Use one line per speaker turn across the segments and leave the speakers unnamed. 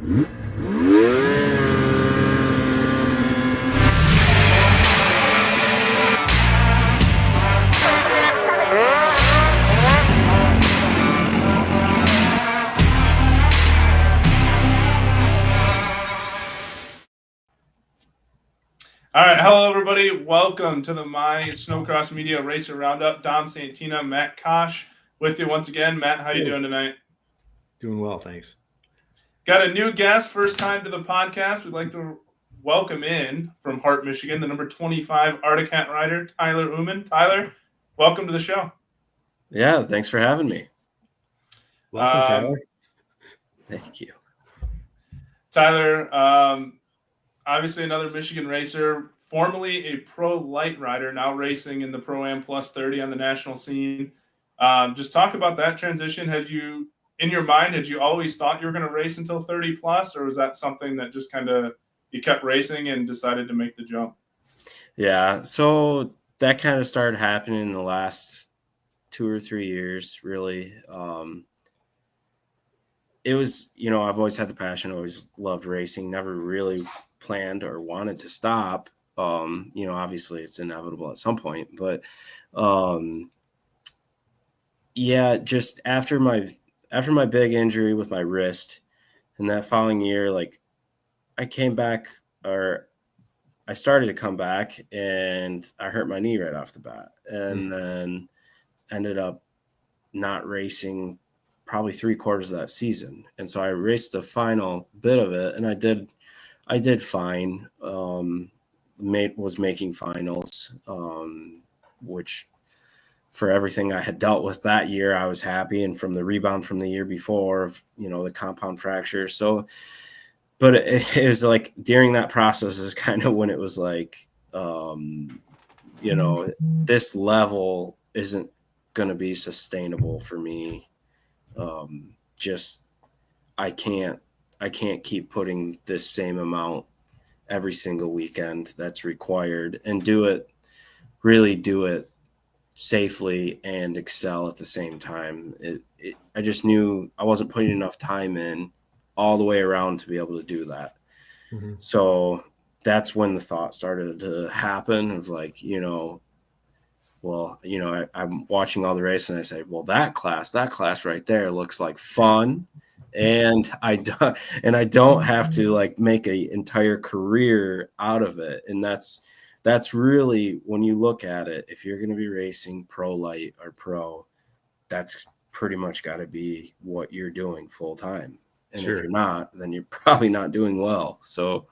All right, hello everybody. Welcome to the My Snocross Media Racer Roundup. Dom Santina, Matt Kosh with you once again. Matt, how you doing tonight?
Doing well, thanks.
Got a new guest, first time to the podcast. We'd like to welcome in from Hart, Michigan, the number 25 Articat rider, Tyler Oomen. Tyler, welcome to the show.
Yeah, thanks for having me.
Welcome, Tyler.
Thank you.
Tyler, obviously another Michigan racer, formerly a pro light rider, now racing in the Pro-Am Plus 30 on the national scene. Just talk about that transition. In your mind, had you always thought you were going to race until 30 plus, or was that something that just kind of you kept racing and decided to make the jump?
Yeah, so that kind of started happening in the last 2 or 3 years, really. It was, I've always had the passion, always loved racing, never really planned or wanted to stop. Obviously it's inevitable at some point, but yeah, just after my big injury with my wrist, and that following year, like I came back, or I started to come back, and I hurt my knee right off the bat, and then ended up not racing probably 3/4 of that season. And so I raced the final bit of it, and I did fine. Was making finals, which for everything I had dealt with that year, I was happy. And from the rebound from the year before of, the compound fracture. So, but it was like during that process is kind of when it was like, this level isn't going to be sustainable for me. I can't keep putting this same amount every single weekend that's required and really do it safely and excel at the same time. I just knew I wasn't putting enough time in all the way around to be able to do that. Mm-hmm. So that's when the thought started to happen of like, I'm watching all the races and I say, well, that class right there looks like fun. And I don't have to like make an entire career out of it. And that's really, when you look at it, if you're going to be racing pro light or pro, that's pretty much got to be what you're doing full time. And If you're not, then you're probably not doing well. So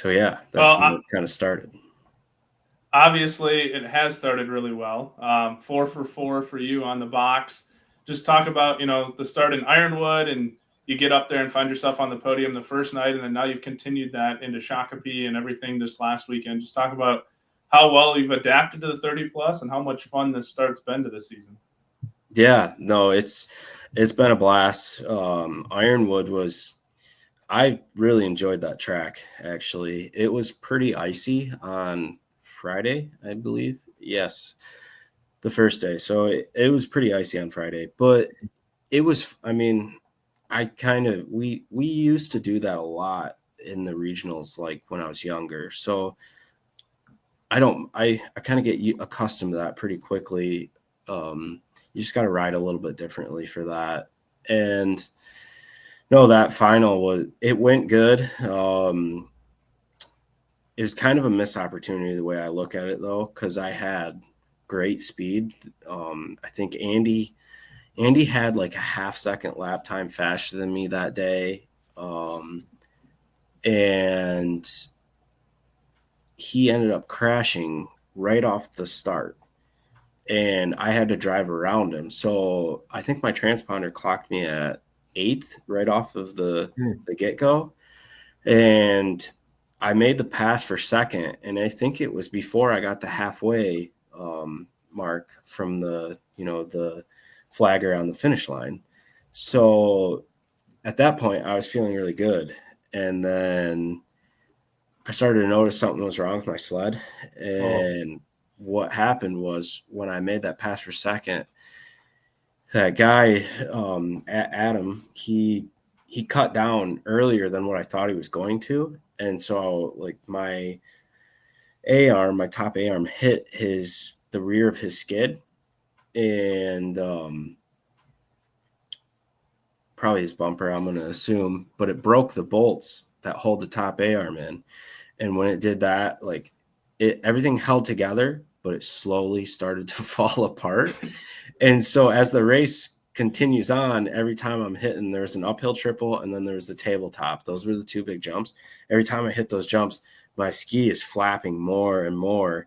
yeah, that's when it kind of started.
Obviously, it has started really well. 4 for 4 for you on the box. Just talk about, the start in Ironwood, and you get up there and find yourself on the podium the first night, and then now you've continued that into Shakopee and everything this last weekend. Just talk about how well you've adapted to the 30 plus and how much fun this start's been to this season.
Yeah, no, it's been a blast. Ironwood I really enjoyed that track, actually. It was pretty icy on Friday, I believe. Yes, the first day. So it was pretty icy on Friday, but it was, we used to do that a lot in the regionals, like when I was younger. So I kind of get accustomed to that pretty quickly. You just got to ride a little bit differently for that. And no, that final went good. It was kind of a missed opportunity the way I look at it, though, because I had great speed. I think Andy had like a half-second lap time faster than me that day. And he ended up crashing right off the start. And I had to drive around him. So I think my transponder clocked me at 8th right off of the get-go. And I made the pass for second, and I think it was before I got the halfway mark from the flagger on the finish line. So at that point, I was feeling really good. And then I started to notice something was wrong with my sled. And what happened was when I made that pass for second, that guy, Adam, he cut down earlier than what I thought he was going to. And so like my A-arm, my top A-arm hit the rear of his skid, and probably his bumper, I'm going to assume, but it broke the bolts that hold the top A-arm in. And when it did that, like everything held together, but it slowly started to fall apart. And so as the race continues on, every time I'm hitting, there's an uphill triple and then there's the tabletop. Those were the two big jumps. Every time I hit those jumps, my ski is flapping more and more.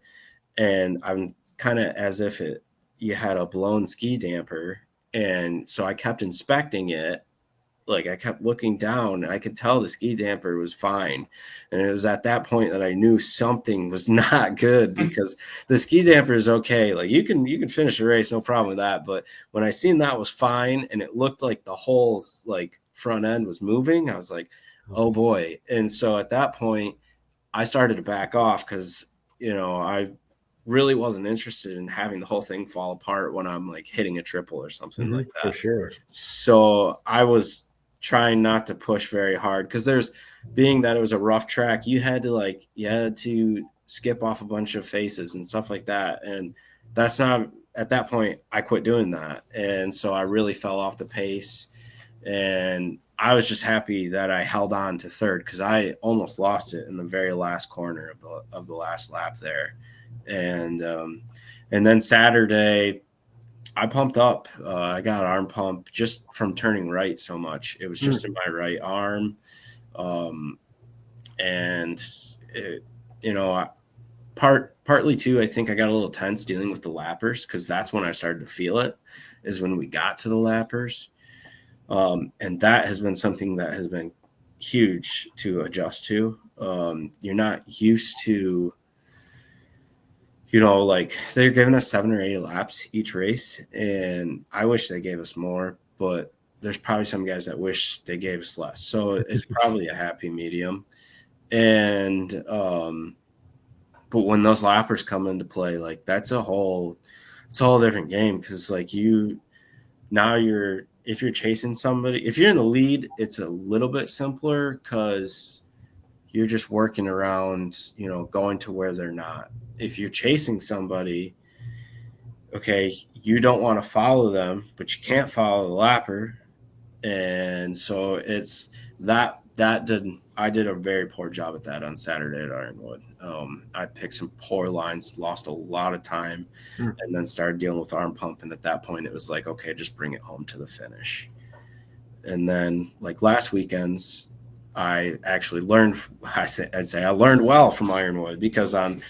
And I'm kind of as if you had a blown ski damper. And so I kept inspecting it. Like I kept looking down and I could tell the ski damper was fine. And it was at that point that I knew something was not good, because the ski damper is okay. Like you can finish the race, no problem with that. But when I seen that was fine and it looked like the whole like front end was moving, I was like, oh boy. And so at that point I started to back off, because, I really wasn't interested in having the whole thing fall apart when I'm like hitting a triple or something like that.
For sure.
So I was trying not to push very hard, because being that it was a rough track, you had to skip off a bunch of faces and stuff like that. And that's not, at that point, I quit doing that. And so I really fell off the pace, and I was just happy that I held on to third, because I almost lost it in the very last corner of the last lap there. And then Saturday, I pumped up. I got an arm pump just from turning right so much. It was just in my right arm. And it, partly too, I think I got a little tense dealing with the lappers, because that's when I started to feel it, is when we got to the lappers. And that has been something that has been huge to adjust to. You're not used to, like they're giving us 7 or 8 laps each race, and I wish they gave us more, but there's probably some guys that wish they gave us less. So it's probably a happy medium. And but when those lappers come into play, like it's a whole different game, because like if you're chasing somebody, if you're in the lead, it's a little bit simpler, because you're just working around, going to where they're not. If you're chasing somebody, okay, you don't want to follow them, but you can't follow the lapper. And so it's I did a very poor job at that on Saturday at Ironwood. I picked some poor lines, lost a lot of time, and then started dealing with arm pump. And at that point, it was like, okay, just bring it home to the finish. And then like last weekend's, I actually learned, I'd say I learned well from Ironwood, because on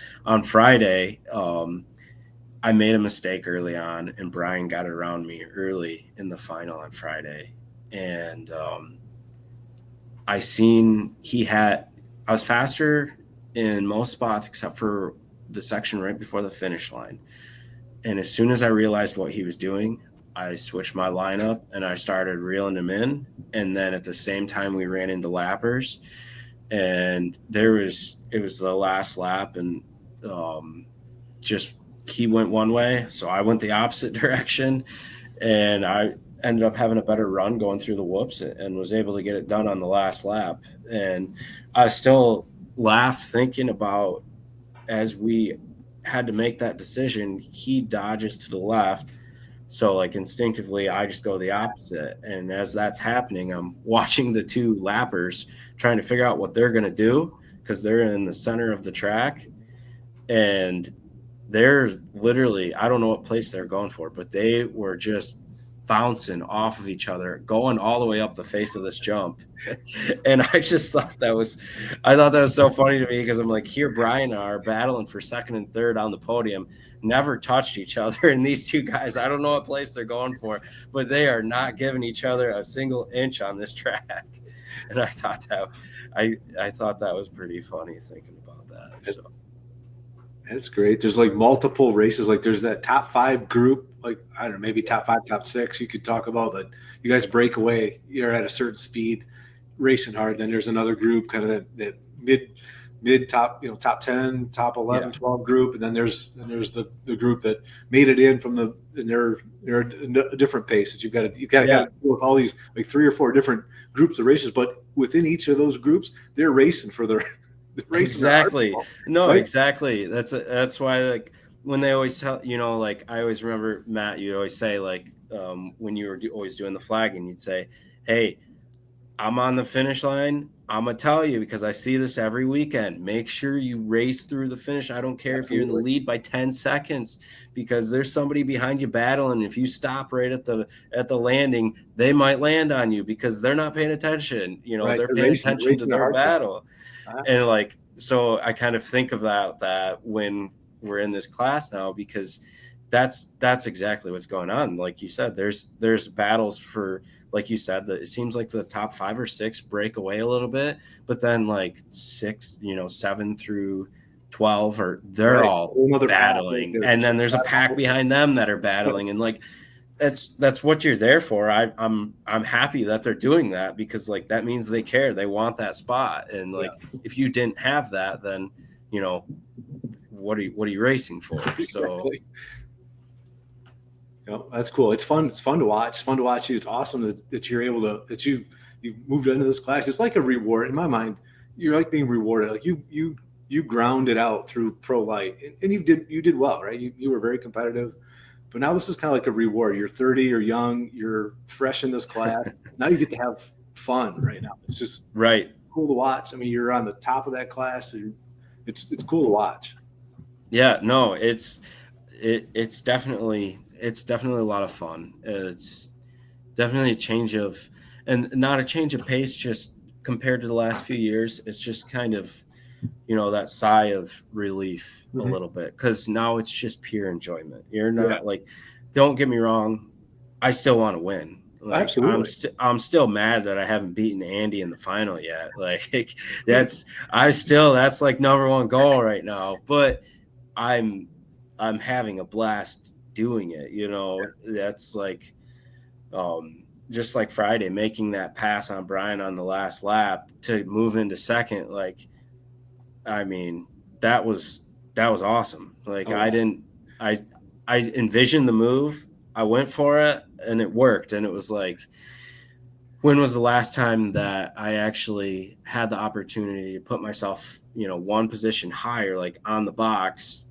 Friday, I made a mistake early on, and Brian got it around me early in the final on Friday. And I was faster in most spots except for the section right before the finish line. And as soon as I realized what he was doing, I switched my lineup and I started reeling him in. And then at the same time, we ran into lappers, and it was the last lap, and just he went one way, so I went the opposite direction, and I ended up having a better run going through the whoops and was able to get it done on the last lap. And I still laugh thinking about, as we had to make that decision, he dodges to the left. So like instinctively, I just go the opposite. And as that's happening, I'm watching the two lappers trying to figure out what they're going to do, because they're in the center of the track. And they're literally, I don't know what place they're going for, but they were just bouncing off of each other, going all the way up the face of this jump. And I just thought that was so funny to me, because I'm like, here Brian and I are battling for second and third on the podium, never touched each other. And these two guys, I don't know what place they're going for, but they are not giving each other a single inch on this track. And I thought that was pretty funny thinking about that. So
that's great. There's like multiple races. Like there's that top 5 group, like, I don't know, maybe top 5, top 6. You could talk about that. You guys break away. You're at a certain speed, racing hard. Then there's another group, kind of that mid top, top 10, top 11,
Yeah.
12 group. And then there's the group that made it in and they're a different pace that you've got to deal with all these like 3 or 4 different groups of races, but within each of those groups, they're racing for their
Exactly. No,
right?
exactly. That's why, like, when they always tell, like, I always remember, Matt, you'd always say, like, when you were always doing the flagging, you'd say, hey, I'm on the finish line. I'm going to tell you, because I see this every weekend. Make sure you race through the finish. I don't care if you're in the lead by 10 seconds, because there's somebody behind you battling. If you stop right at the landing, they might land on you because they're not paying attention. They're paying attention to their battle. And like, so I kind of think of that when we're in this class now, because that's exactly what's going on. Like you said, there's battles for, like you said, that it seems like the top 5 or 6 break away a little bit, but then like 6, 7 through 12, or they're all battling, and then there's a pack behind them that are battling, and like that's what you're there for. I'm happy that they're doing that, because like that means they care, they want that spot, and like if you didn't have that, then what are you racing for? So.
That's cool. It's fun. It's fun to watch. It's fun to watch you. It's awesome that you're able to, that you've moved into this class. It's like a reward in my mind. You're like being rewarded. Like you ground it out through pro light, and you did well, right? You were very competitive, but now this is kind of like a reward. You're 30, you're young, you're fresh in this class. Now you get to have fun right now. It's just cool to watch. I mean, you're on the top of that class, and it's cool to watch.
Yeah, no, it's definitely a lot of fun. It's definitely a change of, and not a change of pace, just compared to the last few years. It's just kind of, that sigh of relief a little bit, because now it's just pure enjoyment. You're not like, don't get me wrong, I still want to win. Like, absolutely. I'm still mad that I haven't beaten Andy in the final yet. Like that's like number one goal right now. But I'm having a blast doing it. That's like, just like Friday, making that pass on Brian on the last lap to move into second. Like, I mean, that was awesome. Like, I envisioned the move, I went for it, and it worked. And it was like, when was the last time that I actually had the opportunity to put myself, one position higher, like on the box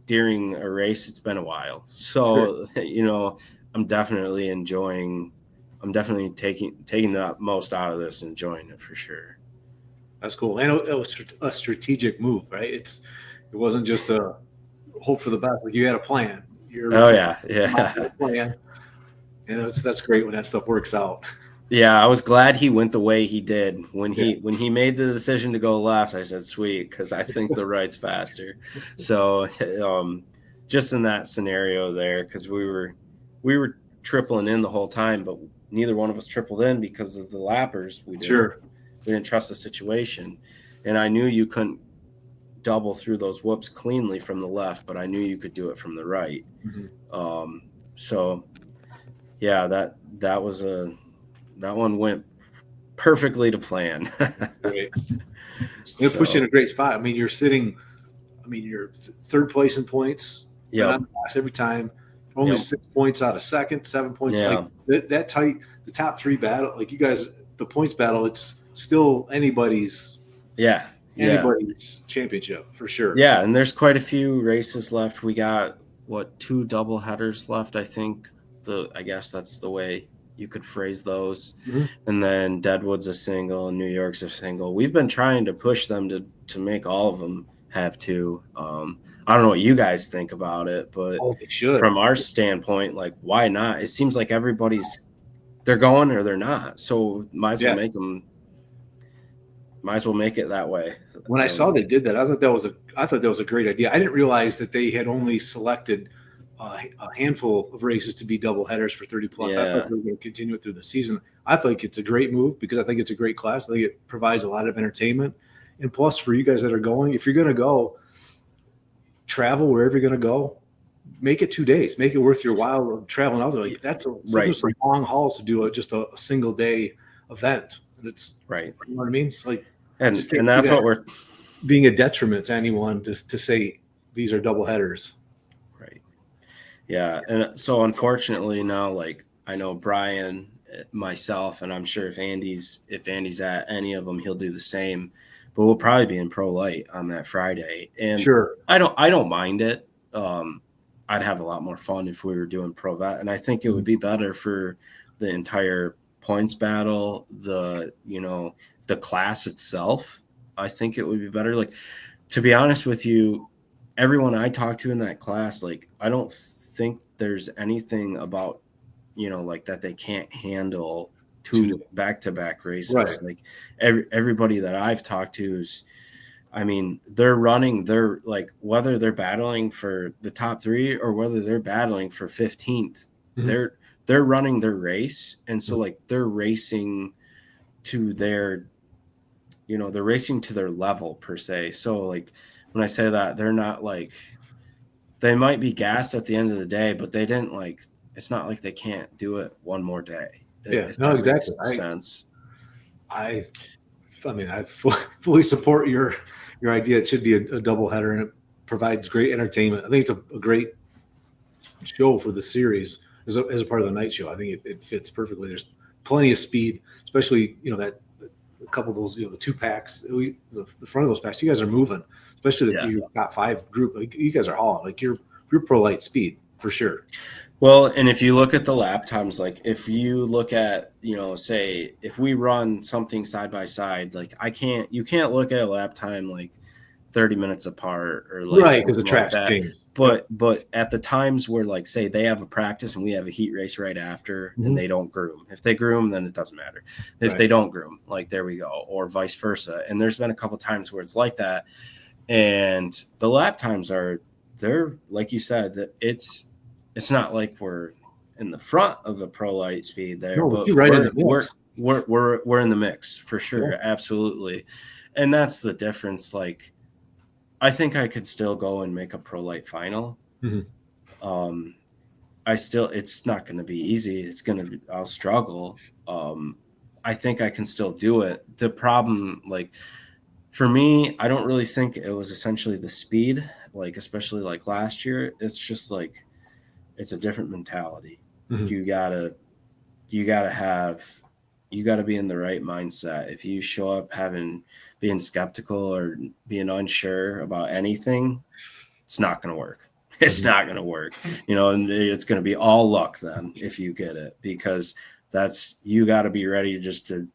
during a race? It's been a while. So, I'm definitely taking the most out of this, enjoying it for sure.
That's cool. And it was a strategic move, right? It wasn't just a hope for the best. Like, you had a plan. Plan. And that's great when that stuff works out.
Yeah, I was glad he went the way he did. When he made the decision to go left, I said, sweet, because I think the right's faster. So just in that scenario there, because we were tripling in the whole time, but neither one of us tripled in because of the lappers. We didn't trust the situation. And I knew you couldn't double through those whoops cleanly from the left, but I knew you could do it from the right. So yeah, that one went perfectly to plan.
Great. It puts you in a great spot. I mean, you're third place in points.
Yeah.
Every time. Only 6 points out of second, 7 points.
Yeah.
Like that tight, the top 3 battle, like you guys, the points battle, it's still anybody's championship for sure.
Yeah. And there's quite a few races left. We got 2 double headers left, I think. I guess that's the way you could phrase those. And then Deadwood's a single and New York's a single. We've been trying to push them to make all of them have 2. I don't know what you guys think about it, but from our standpoint, like, why not? It seems like they're going or they're not. So might as well make it that way.
When I saw they did that, I thought that was a great idea. I didn't realize that they had only selected a handful of races to be double headers for 30 plus. I thought they were going to continue it through the season. I think it's a great move because I think it's a great class. I think it provides a lot of entertainment. And plus, for you guys that are going, if you're going to go, travel wherever you're going to go, make it 2 days, make it worth your while of traveling out there. Like, that's some long hauls to do just a single day event. And it's
right.
You know what I mean? It's like,
and that's what
being a detriment to anyone just to say these are double headers.
Right. Yeah. And so unfortunately now, like I know Brian, myself, and I'm sure if Andy's at any of them, he'll do the same. But we'll probably be in pro light on that Friday. And
Sure.
I don't mind it. I'd have a lot more fun if we were doing pro vet. And I think it would be better for the entire points battle, the class itself. I think it would be better. Like, to be honest with you, everyone I talked to in that class, like, I don't think there's anything about, like that they can't handle two back-to-back races.
Right.
Like everybody that I've talked to is, I mean, they're like, whether they're battling for the top 3 or whether they're battling for 15th, they're running their race. And so like they're racing to their, they're racing to their level per se. So like when I say that, they're not like, they might be gassed at the end of the day, but they didn't like, it's not like they can't do it one more day.
Yeah,
If
no,
that
exactly.
makes sense.
I mean, I fully support your idea. It should be a double header, and it provides great entertainment. I think it's a great show for the series as a part of the night show. I think it fits perfectly. There's plenty of speed, especially that a couple of those, the 2 packs, the front of those packs. You guys are moving, especially your top 5 group. Like, you guys are hauling. Like, you're pro light speed for sure.
Well, and if you look at the lap times, like if you look at, say if we run something side by side, like you can't look at a lap time like 30 minutes apart or like
right, because the track's changed.
But at the times where, like, say they have a practice and we have a heat race right after, and they don't groom. If they groom, then it doesn't matter. If they don't groom, like, there we go, or vice versa. And there's been a couple times where it's like that, and the lap times they're like you said, that it's not like we're in the front of the pro light speed there, but
you're right in the mix.
We're in the mix for sure, absolutely, and that's the difference. Like, I think I could still go and make a pro light final. It's not going to be easy. I'll struggle. I think I can still do it. The problem, like, for me, I don't really think it was essentially the speed, like, especially like last year. It's just like, it's a different mentality. You gotta be in the right mindset. If you show up being skeptical or being unsure about anything, it's not going to work. It's not going to work, and it's going to be all luck then if you get it, because you got to be ready just to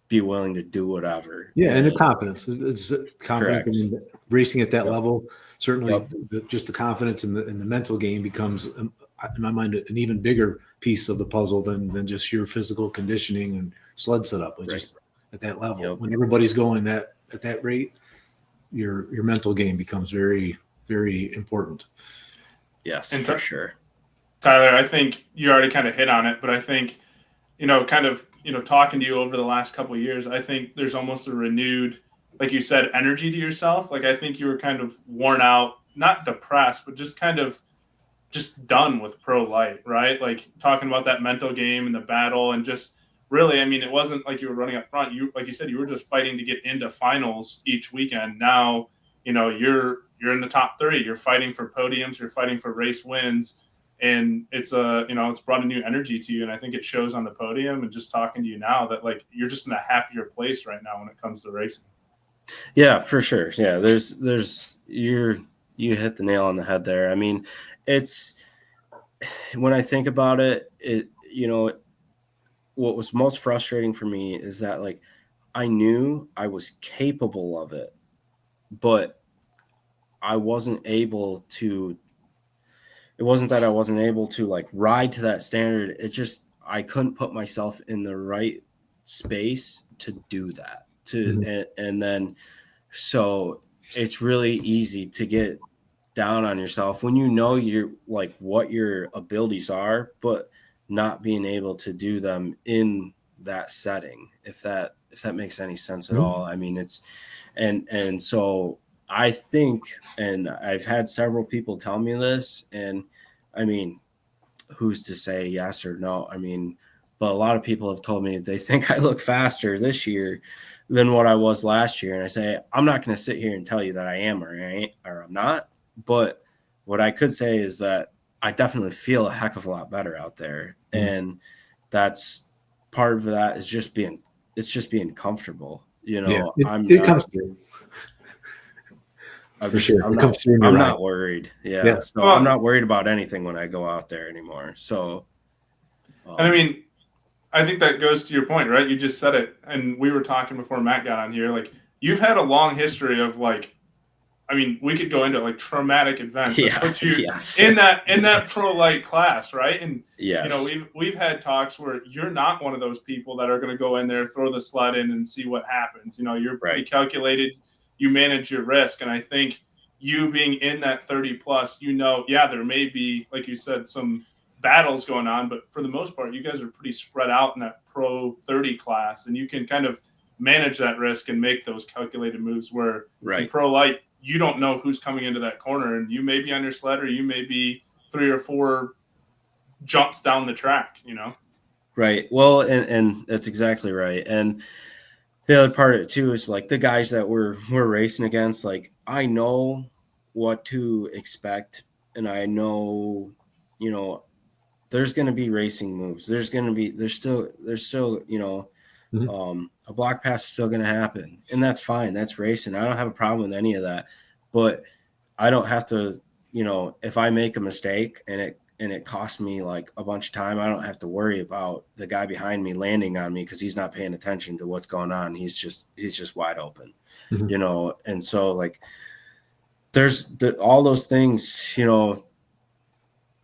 be willing to do whatever.
Yeah, and the confidence. It's confidence in racing at that level. Certainly, just the confidence in the mental game becomes, in my mind, an even bigger piece of the puzzle than just your physical conditioning and sled setup. Just at that level, when everybody's going at that rate, your mental game becomes very, very important.
Yes, and for sure.
Tyler, I think you already kind of hit on it, but I think, talking to you over the last couple of years, I think there's almost a renewed, like you said, energy to yourself. Like, I think you were kind of worn out, not depressed, but just kind of done with pro light, right? Like, talking about that mental game and the battle, and just really, I mean, it wasn't like you were running up front. You, like you said, you were just fighting to get into finals each weekend. Now, you're in the top 3. You're fighting for podiums. You're fighting for race wins. And it's it's brought a new energy to you. And I think it shows on the podium, and just talking to you now, that, like, you're just in a happier place right now when it comes to racing.
Yeah, for sure. Yeah. You hit the nail on the head there. I mean, when I think about it, what was most frustrating for me is that, like, I knew I was capable of it, but I wasn't able to. It wasn't that I wasn't able to, like, ride to that standard. It just, I couldn't put myself in the right space to do that. And then, so it's really easy to get down on yourself when you're like what your abilities are, but not being able to do them in that setting. If that makes any sense at all. I mean, it's, and so I think, and I've had several people tell me this, and I mean, who's to say yes or no? I mean, but a lot of people have told me they think I look faster this year than what I was last year. And I say, I'm not going to sit here and tell you that I am or I'm not. But what I could say is that I definitely feel a heck of a lot better out there. And that's part of that is just being comfortable. You know,
it comes through.
I'm
For sure.
I'm
It
not,
comes through in your
I'm
ride.
not worried. Yeah.
Yeah.
So
Well,
I'm not worried about anything when I go out there anymore. So,
and I mean, I think that goes to your point, right? You just said it, and we were talking before Matt got on here. Like, you've had a long history of like, I mean, we could go into like traumatic events that put you
yes.
in that pro light class, right? And
Yes.
you know, we've had talks where you're not one of those people that are going to go in there, throw the sled in, and see what happens. You know, you're pretty calculated. You manage your risk, and I think you being in that 30 plus, you know, yeah, there may be, like you said, some battles going on, but for the most part, you guys are pretty spread out in that pro 30 class, and you can kind of manage that risk and make those calculated moves where in pro light, you don't know who's coming into that corner, and you may be on your sled or you may be 3 or 4 jumps down the track, you know?
Right. Well, and that's exactly right. And the other part of it too is like the guys that we're racing against, like I know what to expect, and I know, you know, there's going to be racing moves. There's still, you know, a block pass is still going to happen, and that's fine. That's racing. I don't have a problem with any of that, but I don't have to, you know, if I make a mistake and it costs me like a bunch of time, I don't have to worry about the guy behind me landing on me because he's not paying attention to what's going on. He's just wide open, you know? And so like, there's all those things, you know,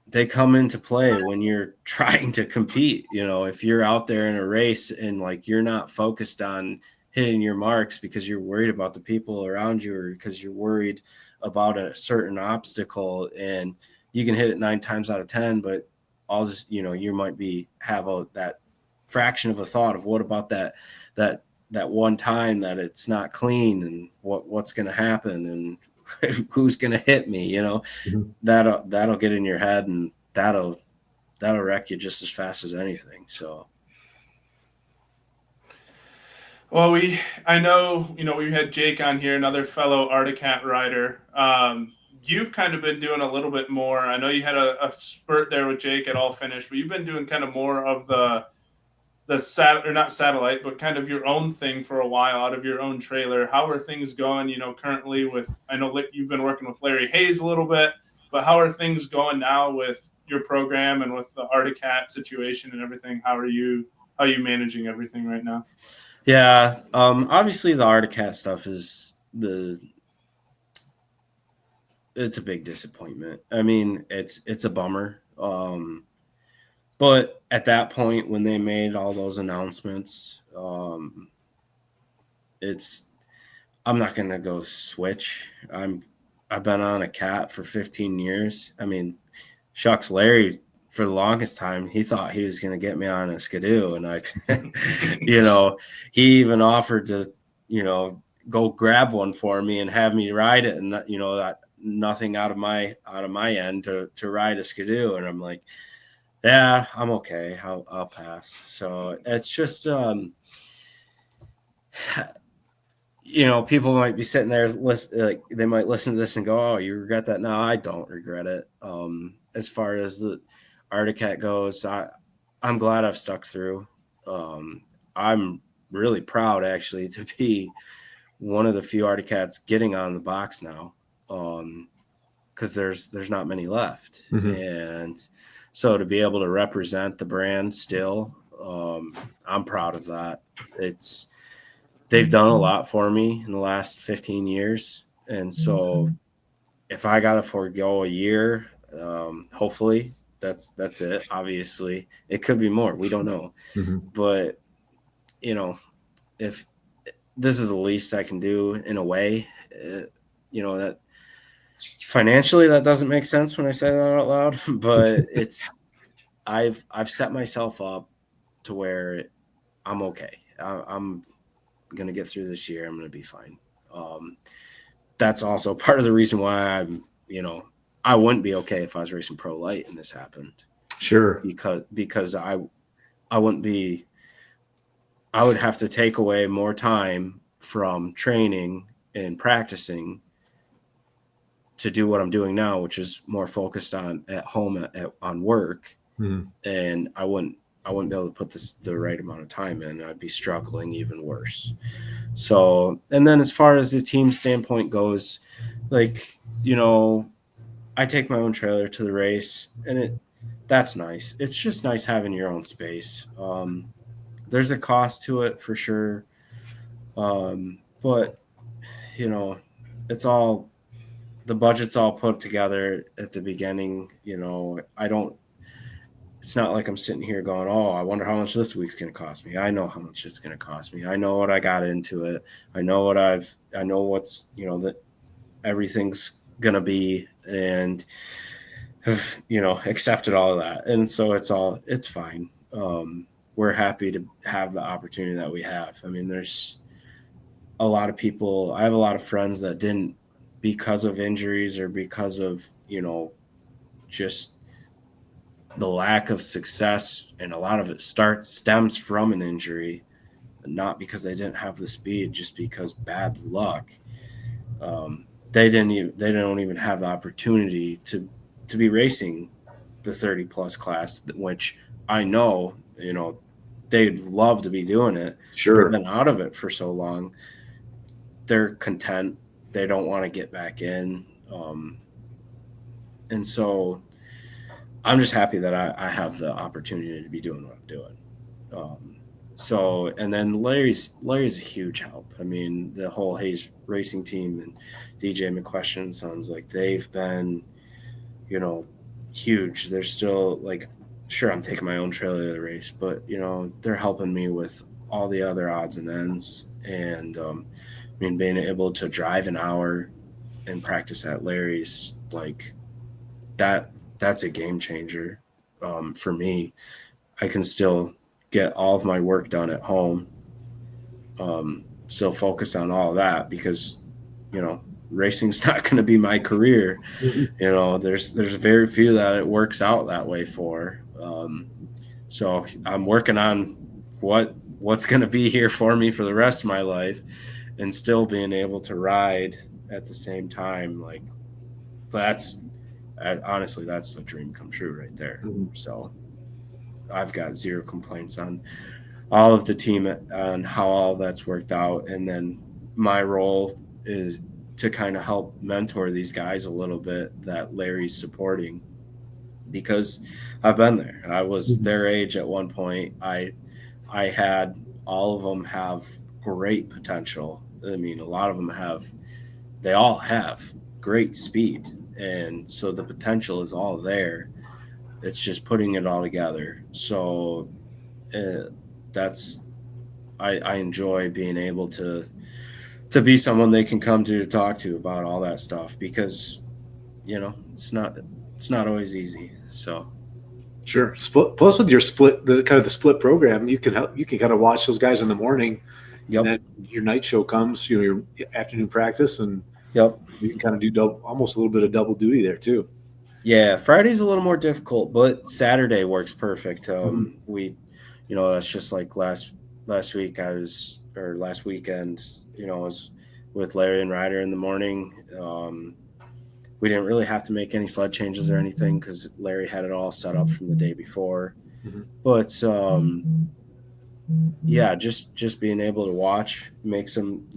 they come into play when you're trying to compete. You know, if you're out there in a race and like you're not focused on hitting your marks because you're worried about the people around you or because you're worried about a certain obstacle, and you can hit it 9 times out of 10, but all this, you know, you might have that fraction of a thought of what about that one time that it's not clean, and what's going to happen, and who's going to hit me, you know. That'll get in your head, and that'll wreck you just as fast as anything. So,
well, I know, you know, we had Jake on here, another fellow Articat rider. You've kind of been doing a little bit more. I know you had a spurt there with Jake at All Finish, but you've been doing kind of more of the not satellite, but kind of your own thing for a while out of your own trailer. How are things going, you know, currently I know you've been working with Larry Hayes a little bit, but how are things going now with your program and with the Articat situation and everything? How are you managing everything right now?
Yeah. Obviously the Articat stuff is it's a big disappointment. I mean, it's a bummer. But at that point, when they made all those announcements, I'm not gonna go switch. I've been on a cat for 15 years. I mean, shucks, Larry for the longest time he thought he was gonna get me on a Skidoo, and I, you know, he even offered to, you know, go grab one for me and have me ride it, and you know that nothing out of my end to ride a Skidoo, and I'm like, yeah, I'm okay. I'll pass. So it's just, you know, people might be sitting there, like they might listen to this and go, "Oh, you regret that?" No, I don't regret it. As far as the Articat goes, I'm glad I've stuck through. I'm really proud actually to be one of the few Articats getting on the box now, because there's not many left, and so to be able to represent the brand still, I'm proud of that. They've done a lot for me in the last 15 years. And so if I got to forego a year, hopefully that's it. Obviously it could be more. We don't know, but you know, if this is the least I can do in a way, you know, that financially that doesn't make sense when I say that out loud, but I've set myself up to where I'm okay. I'm going to get through this year. I'm going to be fine. That's also part of the reason why I'm, you know, I wouldn't be okay if I was racing pro light and this happened.
Sure.
Because I I would have to take away more time from training and practicing to do what I'm doing now, which is more focused on at home on work.
Mhm.
And I wouldn't be able to put the right amount of time in. I'd be struggling even worse. So, and then as far as the team standpoint goes, like, I take my own trailer to the race, and that's nice. It's just nice having your own space. There's a cost to it for sure. But it's all, the budget's all put together at the beginning. It's not like I'm sitting here going, oh, I wonder how much this week's going to cost me. I know how much it's going to cost me. I know what I got into it. I know what's, that everything's going to be, and have, accepted all of that. And so it's fine. We're happy to have the opportunity that we have. I mean, there's a lot of people, I have a lot of friends that didn't, because of injuries or because of, just the lack of success, and a lot of it stems from an injury, not because they didn't have the speed, just because bad luck. They don't even have the opportunity to be racing the 30 plus class, which I know, they'd love to be doing it.
Sure.
They've been out of it for so long. They're content. They don't want to get back in. And so I'm just happy that I have the opportunity to be doing what I'm doing. And then Larry's a huge help. I mean, the whole Hayes racing team and DJ McQuestion sounds like they've been, huge. They're still like, sure, I'm taking my own trailer to the race, but they're helping me with all the other odds and ends. And being able to drive an hour and practice at Larry's, like that's a game changer for me. I can still get all of my work done at home, still focus on all of that, because racing's not going to be my career. There's very few that it works out that way for. So I'm working on what's going to be here for me for the rest of my life, and still being able to ride at the same time. Like honestly, that's a dream come true right there. So I've got zero complaints on all of the team, on how all that's worked out. And then my role is to kind of help mentor these guys a little bit that Larry's supporting, because I've been there. I was their age at one point. I had all of them have great potential. I mean, a lot of them they all have great speed. And so the potential is all there. It's just putting it all together. So I enjoy being able to be someone they can come to talk to about all that stuff, because it's not always easy. So
Sure. Plus with your the split program, you can kind of watch those guys in the morning.
Yep.
And then your night show comes, your afternoon practice, and
yep.
you can kind of do almost a little bit of double duty there too.
Yeah, Friday's a little more difficult, but Saturday works perfect. We, that's just like last week last weekend, I was with Larry and Ryder in the morning. We didn't really have to make any sled changes or anything, because Larry had it all set up from the day before. But yeah, just being able to watch, make some,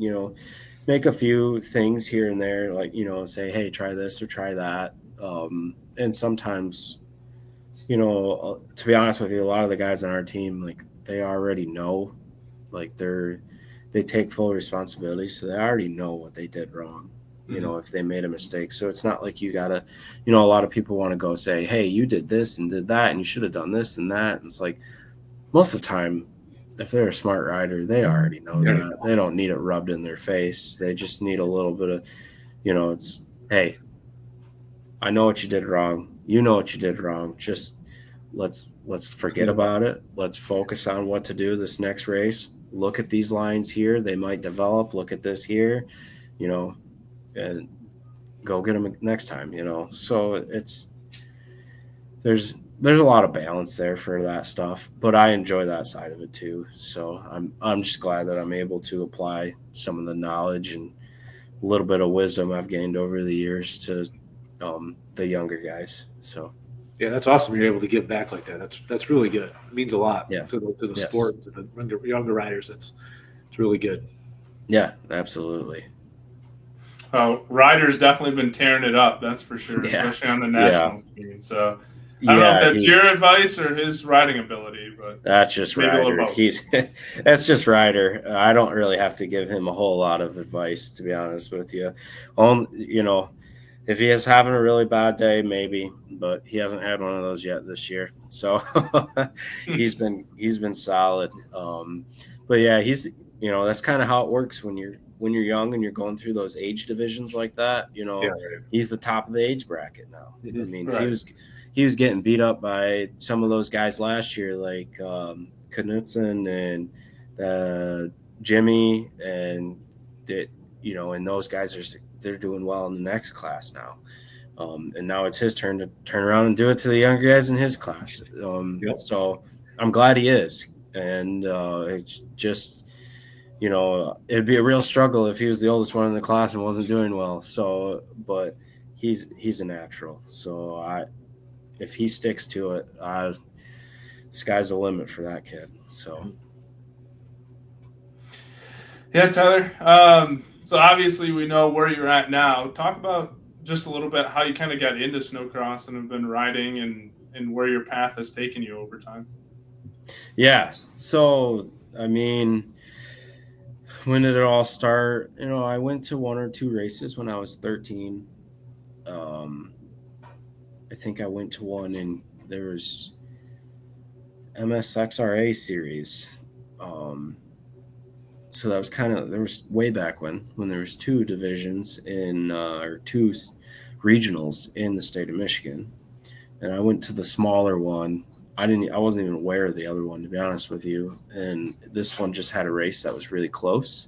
make a few things here and there, like, say, hey, try this or try that. And sometimes, to be honest with you, a lot of the guys on our team, like, they already know, like, they take full responsibility. So they already know what they did wrong, if they made a mistake. So it's not like you gotta, a lot of people want to go say, hey, you did this and did that, and you should have done this and that. And it's like, most of the time, if they're a smart rider, they already know that. They don't need it rubbed in their face. They just need a little bit of, it's, hey, I know what you did wrong. You know what you did wrong. Just let's forget about it. Let's focus on what to do this next race. Look at these lines here. They might develop. Look at this here, and go get them next time, So there's there's a lot of balance there for that stuff, but I enjoy that side of it too. So I'm just glad that I'm able to apply some of the knowledge and a little bit of wisdom I've gained over the years to the younger guys. So
Yeah, that's awesome. You're able to give back like that. That's really good. It means a lot
Yeah.
to the
Yes.
sport, to the younger riders. It's really good.
yeah, absolutely.
Ryder's definitely been tearing it up, that's for sure,
Yeah.
especially on the
Yeah.
national scene. So I don't know if that's your advice or his riding ability, but
That's just
maybe a little
Ryder.
both.
That's just Ryder. I don't really have to give him a whole lot of advice, to be honest with you. If he is having a really bad day, maybe, but he hasn't had one of those yet this year. So he's been solid. But yeah, that's kind of how it works when you're young and you're going through those age divisions like that.
Yeah, right.
He's the top of the age bracket now.
Mhm.
I mean,
Right.
he was getting beat up by some of those guys last year, like Knutson and Jimmy, and and those guys they're doing well in the next class now. And now it's his turn to turn around and do it to the younger guys in his class.
Yep.
So I'm glad he is. And it's just, it'd be a real struggle if he was the oldest one in the class and wasn't doing well. So, but he's a natural. So if he sticks to it, sky's the limit for that kid. So.
Yeah, Tyler. So obviously we know where you're at now. Talk about just a little bit how you kind of got into snowcross and have been riding and where your path has taken you over time.
Yeah. So, I mean, when did it all start? I went to one or two races when I was 13. I think I went to one and there was MSXRA series. So that was there was way back when there was two divisions or two regionals in the state of Michigan. And I went to the smaller one. I wasn't even aware of the other one, to be honest with you. And this one just had a race that was really close,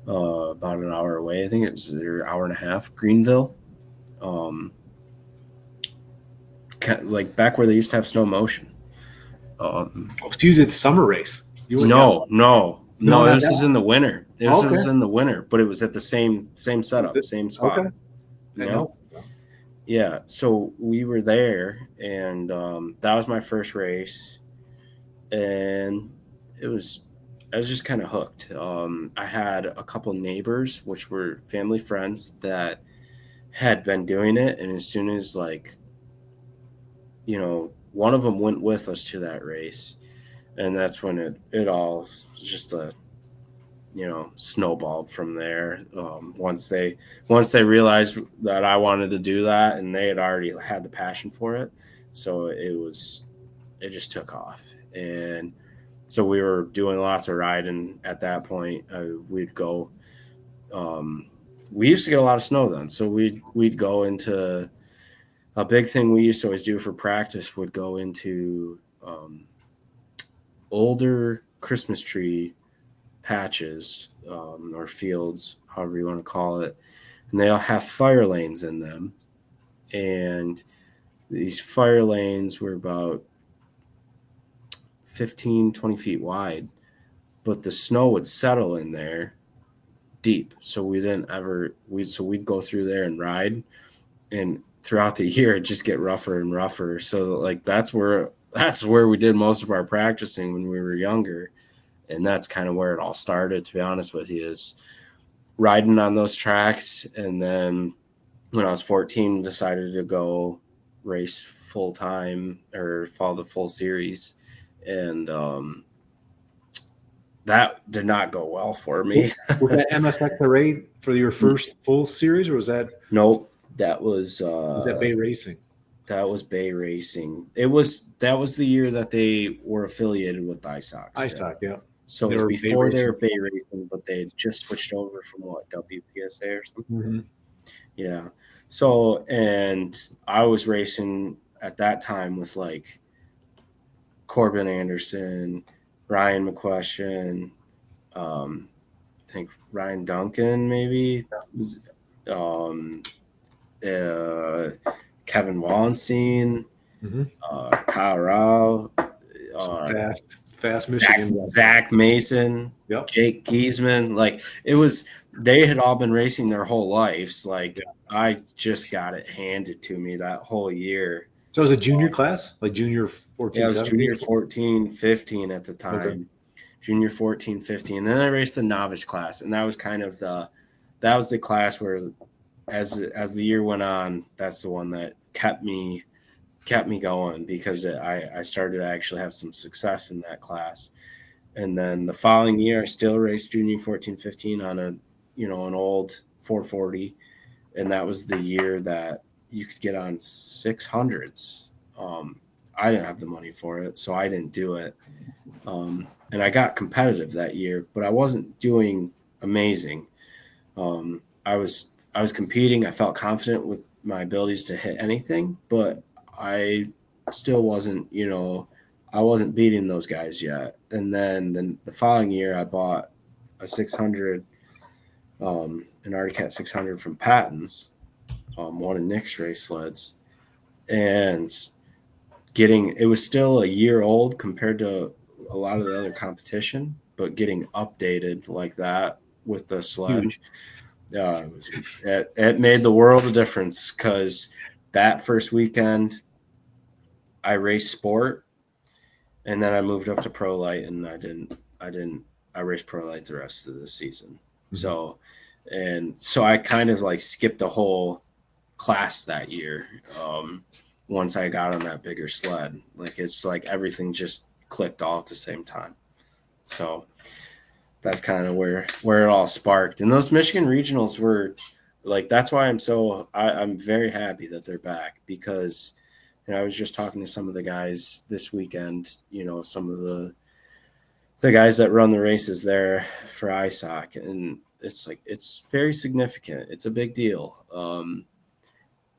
about an hour away. I think it was an hour and a half. Greenville, like back where they used to have snow motion.
So you did the summer race?
No.
not
This was in the winter. It was
Okay.
in the winter, but it was at the same setup, same spot.
Okay.
Yeah. So we were there, and that was my first race, and I was just kind of hooked. I had a couple neighbors, which were family friends, that had been doing it, and as soon as one of them went with us to that race, and that's when it all just snowballed from there. Once they realized that I wanted to do that, and they had already had the passion for it, so it just took off. And so we were doing lots of riding at that point. We'd go. We used to get a lot of snow then, so we'd go into a big thing we used to always do for practice. Would go into older Christmas tree patches or fields, however you want to call it, and they all have fire lanes in them. And these fire lanes were about 15, 20 feet wide, but the snow would settle in there deep. So we'd go through there and ride, and throughout the year, it'd just get rougher and rougher. So like that's where we did most of our practicing when we were younger. And that's kind of where it all started, to be honest with you, is riding on those tracks. And then when I was 14, decided to go race full time or follow the full series. And that did not go well for me.
Was that MSXRA for your first full series, or was that?
Nope. That was
that Bay Racing?
That was Bay Racing. That was the year that they were affiliated with ISOC.
ISOC, yeah.
So it was before they were Bay Racing, but they had just switched over from WPSA or something.
Mm-hmm.
Yeah. So, and I was racing at that time with like Corbin Anderson, Ryan McQuestion, I think Ryan Duncan maybe, Kevin Wallenstein. Colorado,
Fast Michigan.
Zach Mason,
Yep.
Jake Giesman. Like they had all been racing their whole lives. Like I just got it handed to me that whole year.
So it was a junior class, like junior 14,
Yeah, I was
17?
junior 14, 15 at the time.
Okay.
Junior 14, 15. And then I raced the novice class, and that was kind of the class where as the year went on, that's the one that kept me going because I started to actually have some success in that class. And then the following year, I still raced junior 14, 15 on an old 440. And that was the year that you could get on 600s. I didn't have the money for it, so I didn't do it. And I got competitive that year, but I wasn't doing amazing. I was competing. I felt confident with my abilities to hit anything, but I still wasn't, I wasn't beating those guys yet. And then the following year, I bought a 600, an Arctic 600 from Patton's, one of Nick's race sleds, and it was still a year old compared to a lot of the other competition, but getting updated like that with the sled, it made the world of difference because that first weekend I raced sport, and then I moved up to pro light, and I raced pro light the rest of the season. So I kind of like skipped a whole class that year. Once I got on that bigger sled, like it's like everything just clicked all at the same time. So that's kind of where it all sparked. And those Michigan regionals were like, that's why I'm very happy that they're back because I was just talking to some of the guys this weekend, some of the guys that run the races there for ISOC, and it's like, it's very significant. It's a big deal.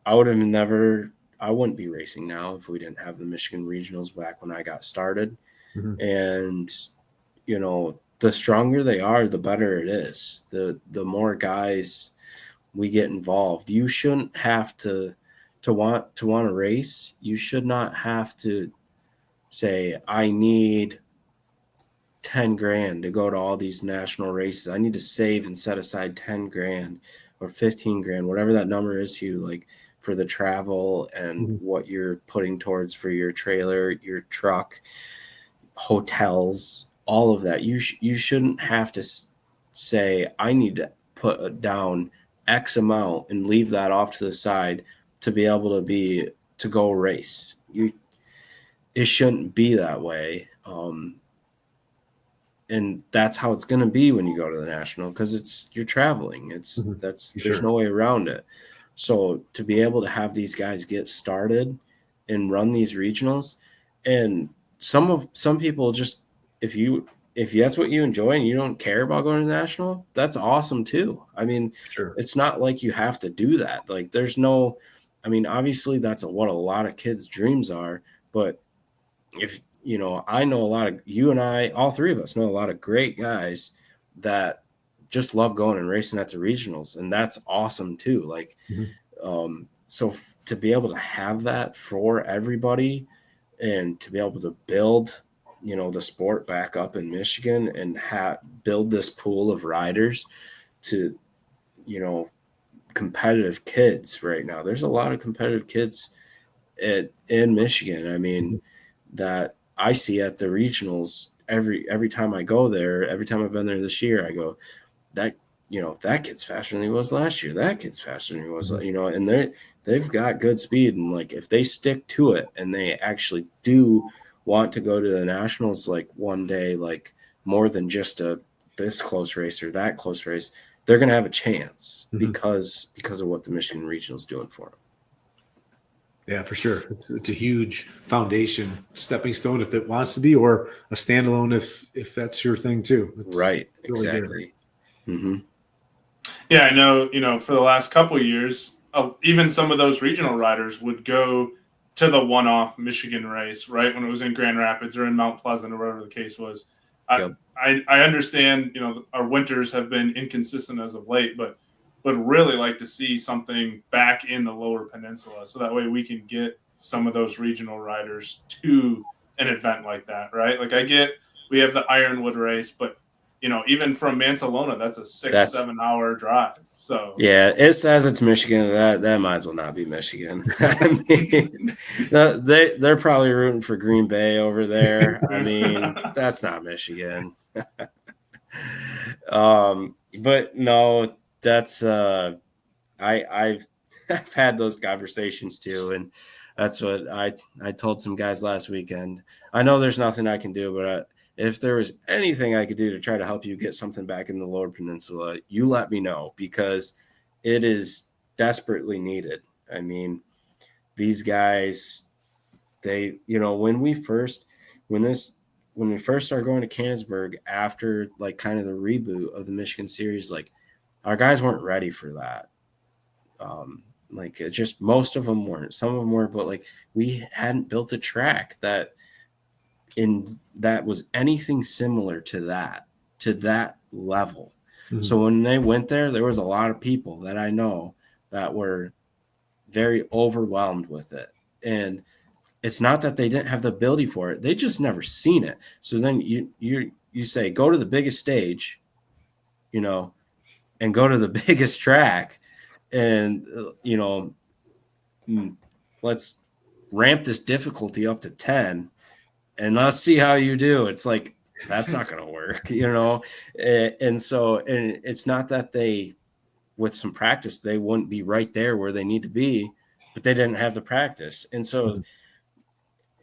I wouldn't be racing now if we didn't have the Michigan regionals back when I got started. And, the stronger they are, the better it is. The more guys we get involved. You shouldn't have to want to race. You should not have to say, I need 10 grand to go to all these national races. I need to save and set aside 10 grand or 15 grand, whatever that number is to you, like for the travel and what you're putting towards for your trailer, your truck, hotels, all of that. You shouldn't have to say, I need to put down X amount and leave that off to the side to be able to go race. It shouldn't be that way. And that's how it's going to be when you go to the national, because you're traveling. There's no way around it. So to be able to have these guys get started and run these regionals, and some people just, if that's what you enjoy and you don't care about going to the national, that's awesome too. I mean, It's not like you have to do that. Like obviously that's what a lot of kids' dreams are, but if I know a lot of you and I, all three of us know a lot of great guys that just love going and racing at the regionals, and that's awesome too. Like, so to be able to have that for everybody and to be able to build, the sport back up in Michigan and build this pool of riders to, competitive kids right now. There's a lot of competitive kids in Michigan. I mean, that I see at the regionals every time I go there. Every time I've been there this year, I go, that kid's faster than he was last year. That kid's faster than he was, and they've got good speed. And like, if they stick to it and they actually do want to go to the nationals, like one day, like more than just this close race or that close race, they're going to have a chance because of what the Michigan regional is doing for them.
Yeah, for sure. It's a huge foundation, stepping stone if it wants to be, or a standalone if that's your thing too.
Right, exactly.
Yeah, I know, for the last couple of years, even some of those regional riders would go to the one-off Michigan race, right, when it was in Grand Rapids or in Mount Pleasant or whatever the case was. I understand, our winters have been inconsistent as of late, but would really like to see something back in the Lower Peninsula, so that way we can get some of those regional riders to an event like that, right? Like I get we have the Ironwood race, but even from Mansalona, that's a 6-7 hour drive. So
yeah, it says it's Michigan. That might as well not be Michigan. I mean, they're probably rooting for Green Bay over there. I mean, that's not Michigan. But no, that's I've I've had those conversations too, and that's what I told some guys last weekend. I know there's nothing I can do, but if there was anything I could do to try to help you get something back in the Lower Peninsula, you let me know, because it is desperately needed. I mean, these guys, they, when we first started going to Canonsburg after like kind of the reboot of the Michigan series, like our guys weren't ready for that. Like it just, most of them weren't, some of them were, but like we hadn't built a track that was anything similar to that level. Mm-hmm. So when they went there was a lot of people that I know that were very overwhelmed with it. And it's not that they didn't have the ability for it, they just never seen it. So then you say, go to the biggest stage, and go to the biggest track, and let's ramp this difficulty up to 10 and let's see how you do. It's like, that's not going to work, and so, and it's not that they, with some practice, they wouldn't be right there where they need to be, but they didn't have the practice. And so,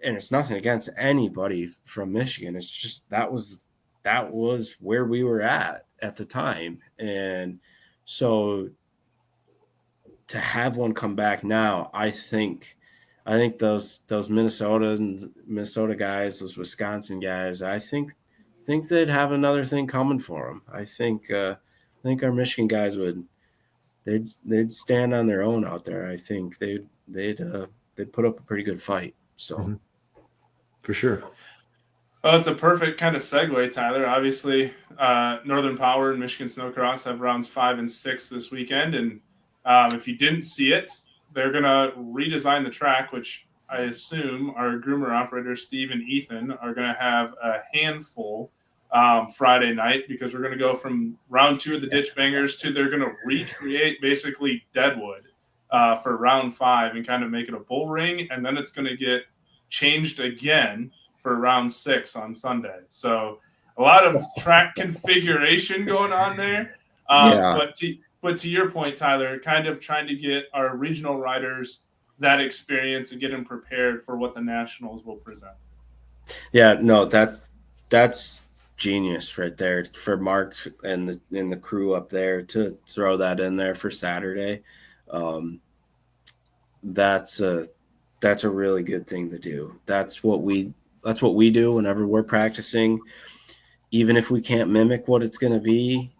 and it's nothing against anybody from Michigan, it's just that was where we were at the time. And so to have one come back now, I think those Minnesota guys, those Wisconsin guys, I think they'd have another thing coming for them. I think our Michigan guys they'd stand on their own out there. I think they'd put up a pretty good fight. So
for sure.
Well, it's a perfect kind of segue, Tyler. Obviously, Northern Power and Michigan Snocross have rounds 5 and 6 this weekend, and if you didn't see it, they're going to redesign the track, which I assume our groomer operators, Steve and Ethan, are going to have a handful Friday night, because we're going to go from round 2 of the Ditch Bangers to they're going to recreate basically Deadwood for round 5 and kind of make it a bull ring, and then it's going to get changed again for round 6 on Sunday. So a lot of track configuration going on there. But to your point, Tyler, kind of trying to get our regional riders that experience and get them prepared for what the nationals will present.
Yeah, no, that's genius right there for Mark and the crew up there to throw that in there for Saturday. That's a really good thing to do. That's what we do whenever we're practicing. Even if we can't mimic what it's going to be,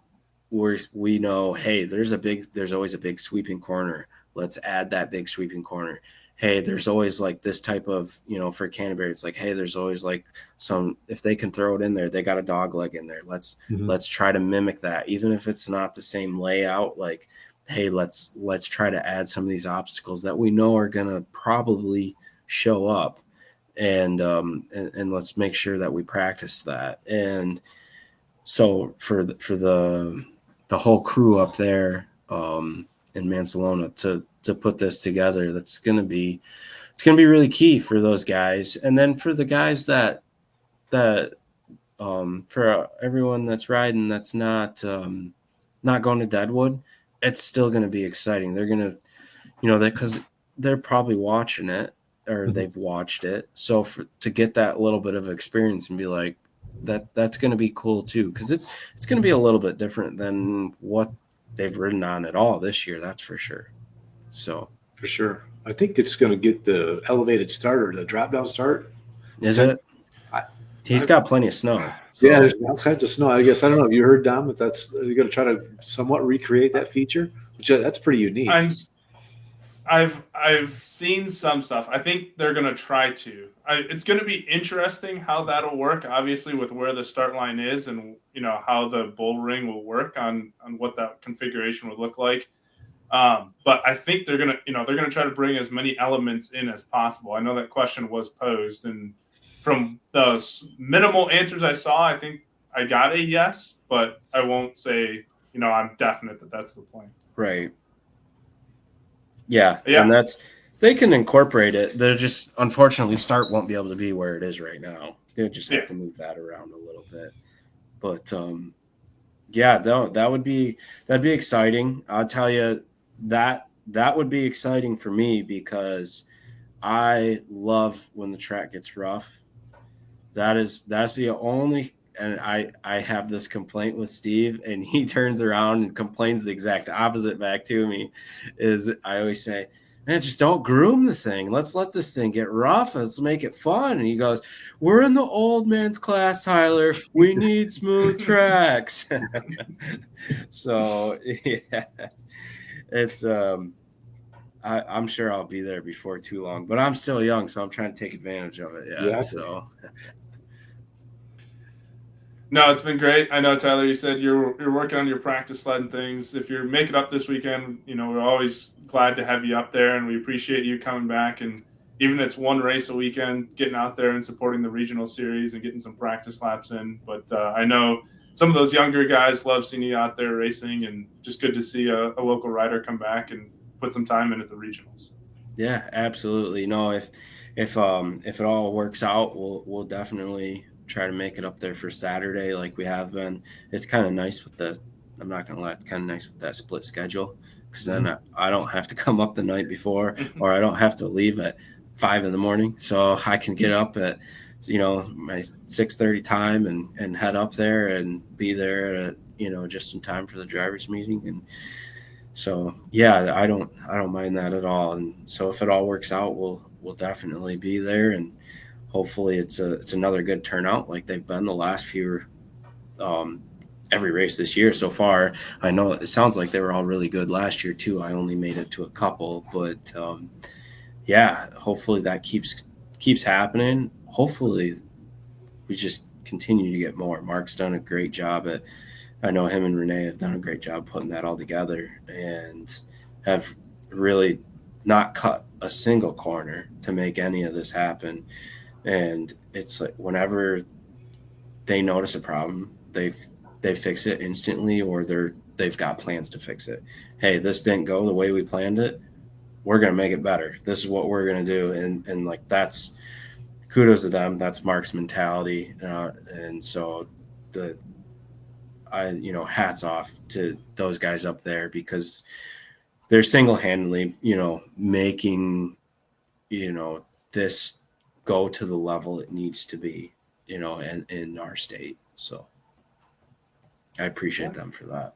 we know, hey, there's always a big sweeping corner. Let's add that big sweeping corner. Hey, there's always like this type of, for Canterbury, it's like, hey, there's always like some, if they can throw it in there, they got a dog leg in there. Let's try to mimic that. Even if it's not the same layout, like, hey, let's try to add some of these obstacles that we know are going to probably show up. And let's make sure that we practice that. And so for the whole crew up there in Mansalona to put this together, it's going to be really key for those guys. And then for the guys that for everyone that's riding, that's not going to Deadwood, it's still going to be exciting. They're going to, because they're probably watching it, or they've watched it. So to get that little bit of experience and be like, that's going to be cool too, because it's going to be a little bit different than what they've ridden on at all this year. That's for sure. So
for sure, I think it's going to get the elevated start or the drop down start.
Is it? He's got plenty of snow.
So. Yeah, there's all kinds of snow. I guess I don't know if you heard, Dom, if you're going to try to somewhat recreate that feature, which that's pretty unique.
I've seen some stuff. I think they're going to try to. It's going to be interesting how that'll work, obviously, with where the start line is and, how the bull ring will work on what that configuration would look like. But I think they're gonna try to bring as many elements in as possible. I know that question was posed, and from the minimal answers I saw, I think I got a yes, but I won't say I'm definite that that's the plan.
Right. Yeah,
Yeah.
and they can incorporate it. They're just unfortunately Start won't be able to be where it is right now. They'll just have to move that around a little bit. But yeah, that'd be exciting. I'll tell you that would be exciting for me because I love when the track gets rough. That's the only, and I have this complaint with Steve, and he turns around and complains the exact opposite back to me. Is I always say, man, just don't groom the thing. Let's let this thing get rough. Let's make it fun. And he goes, we're in the old man's class, Tyler. We need smooth tracks. So yeah, it's I'm sure I'll be there before too long, but I'm still young, so I'm trying to take advantage of it. Yeah.
Exactly.
So.
No, it's been great. I know, Tyler, you said you're working on your practice sled and things. If you're making up this weekend, we're always glad to have you up there, and we appreciate you coming back. And even if it's one race a weekend, getting out there and supporting the regional series and getting some practice laps in. But I know some of those younger guys love seeing you out there racing, and just good to see a local rider come back and put some time in at the regionals.
Yeah, absolutely. No, if it all works out, we'll definitely try to make it up there for Saturday like we have been. It's kind of nice with I'm not gonna lie, it's kind of nice with that split schedule because then I don't have to come up the night before or I don't have to leave at 5 a.m, so I can get up at my 6:30 time and head up there and be there at just in time for the drivers meeting. And so yeah, I don't mind that at all. And so if it all works out, we'll definitely be there, and hopefully it's another good turnout like they've been the last few every race this year so far. I know it sounds like they were all really good last year too. I only made it to a couple, but yeah, hopefully that keeps happening. Hopefully we just continue to get more. Mark's done a great job I know him and Renee have done a great job putting that all together and have really not cut a single corner to make any of this happen. And it's like whenever they notice a problem, they fix it instantly, or they've got plans to fix it. Hey, this didn't go the way we planned it. We're going to make it better. This is what we're going to do. And like, that's kudos to them. That's Mark's mentality. And so hats off to those guys up there because they're single-handedly, making, this go to the level it needs to be, in our state. So I appreciate them for that.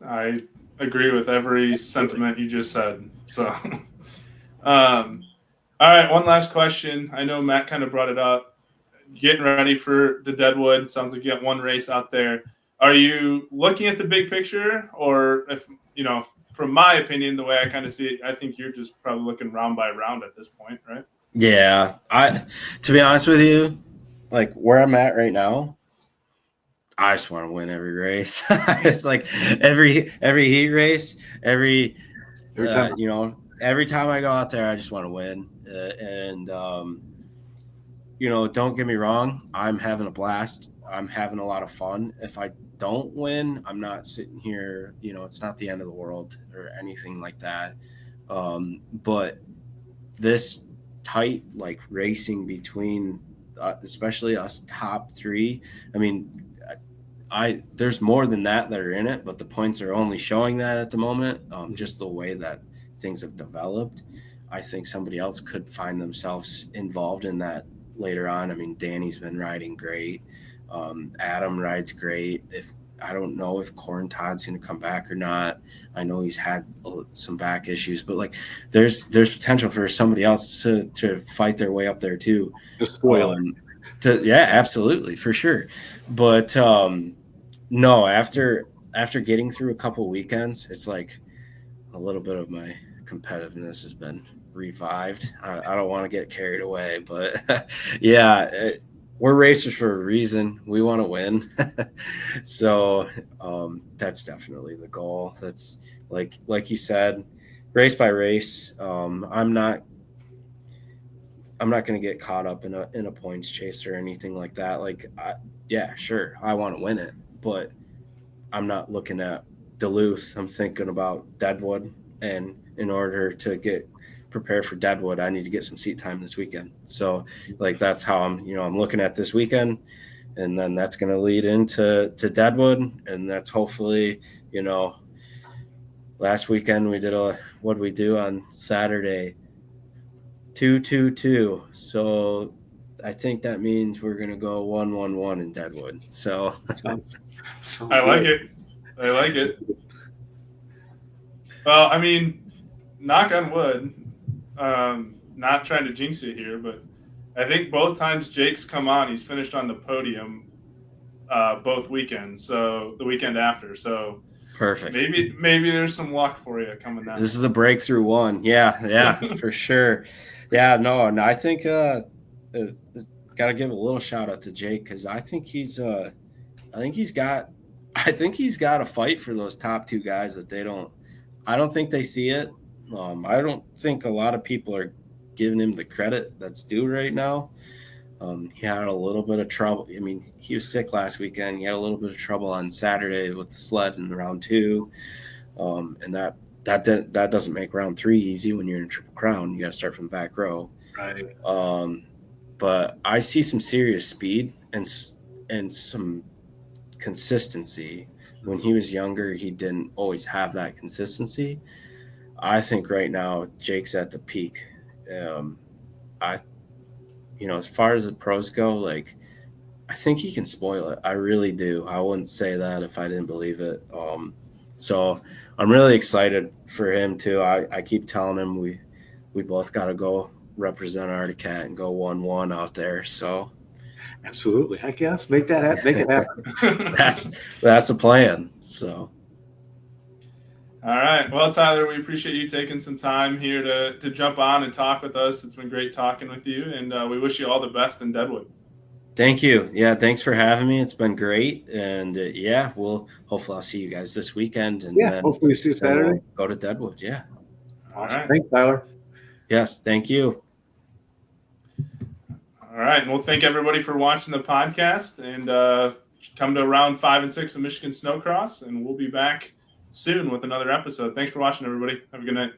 I agree with every sentiment you just said. So, all right, one last question. I know Matt kind of brought it up. Getting ready for the Deadwood. Sounds like you got one race out there. Are you looking at the big picture, or if from my opinion, the way I kind of see it, I think you're just probably looking round by round at this point, right?
Yeah, to be honest with you, like where I'm at right now, I just want to win every race. It's like every heat race, every time, every time I go out there, I just want to win. Don't get me wrong, I'm having a blast. I'm having a lot of fun. If I don't win, I'm not sitting here, it's not the end of the world or anything like that. But this tight, like racing between, especially us top three, I mean, there's more than that are in it, but the points are only showing that at the moment. Just the way that things have developed, I think somebody else could find themselves involved in that later on. I mean, Danny's been riding great. Adam rides great. I don't know if Corn Todd's going to come back or not. I know he's had some back issues, but like there's potential for somebody else to fight their way up there too.
The spoiler.
Yeah, absolutely, for sure. But no, after getting through a couple weekends, it's like a little bit of my competitiveness has been revived. I don't want to get carried away, but yeah, we're racers for a reason. We want to win. So that's definitely the goal. That's like you said, race by race. I'm not going to get caught up in a points chase or anything like that. Like, yeah, sure, I want to win it, but I'm not looking at Duluth. I'm thinking about Deadwood, and in order to get prepared for Deadwood, I need to get some seat time this weekend. So, like, that's how I'm looking at this weekend, and then that's going to lead into Deadwood, and that's hopefully, last weekend we did what did we do on Saturday? 2-2-2. So I think that means we're gonna go 1-1-1 in Deadwood. So
sounds
I like
good.
it. I like it. Well, I mean, knock on wood. Not trying to jinx it here, but I think both times Jake's come on, he's finished on the podium both weekends. So the weekend after. So
perfect.
Maybe there's some luck for you coming down.
This is a breakthrough one. Yeah, for sure. Yeah, no, and I think got to give a little shout out to Jake, because I think he's got a fight for those top two guys that I don't think they see it. I don't think a lot of people are giving him the credit that's due right now. He had a little bit of trouble. I mean, he was sick last weekend. He had a little bit of trouble on Saturday with the sled in round 2. And that doesn't make round 3 easy when you're in Triple Crown. You got to start from the back row.
Right.
But I see some serious speed and some consistency. When he was younger, he didn't always have that consistency. I think right now Jake's at the peak. As far as the pros go, like, I think he can spoil it. I really do. I wouldn't say that if I didn't believe it. So I'm really excited for him too. I keep telling him we both got to go represent Arctic Cat and go 1-1 out there. So
absolutely, I guess make it happen.
that's the plan. So.
All right. Well, Tyler, we appreciate you taking some time here to jump on and talk with us. It's been great talking with you, and we wish you all the best in Deadwood.
Thank you. Yeah, thanks for having me. It's been great, and hopefully I'll see you guys this weekend, and then
hopefully see you Saturday.
We'll go to Deadwood. Yeah.
Awesome. Right. Thanks, Tyler.
Yes, thank you.
All right. Well, thank everybody for watching the podcast, and come to round 5 and 6 of Michigan Snocross, and we'll be back soon with another episode. Thanks for watching, everybody. Have a good night.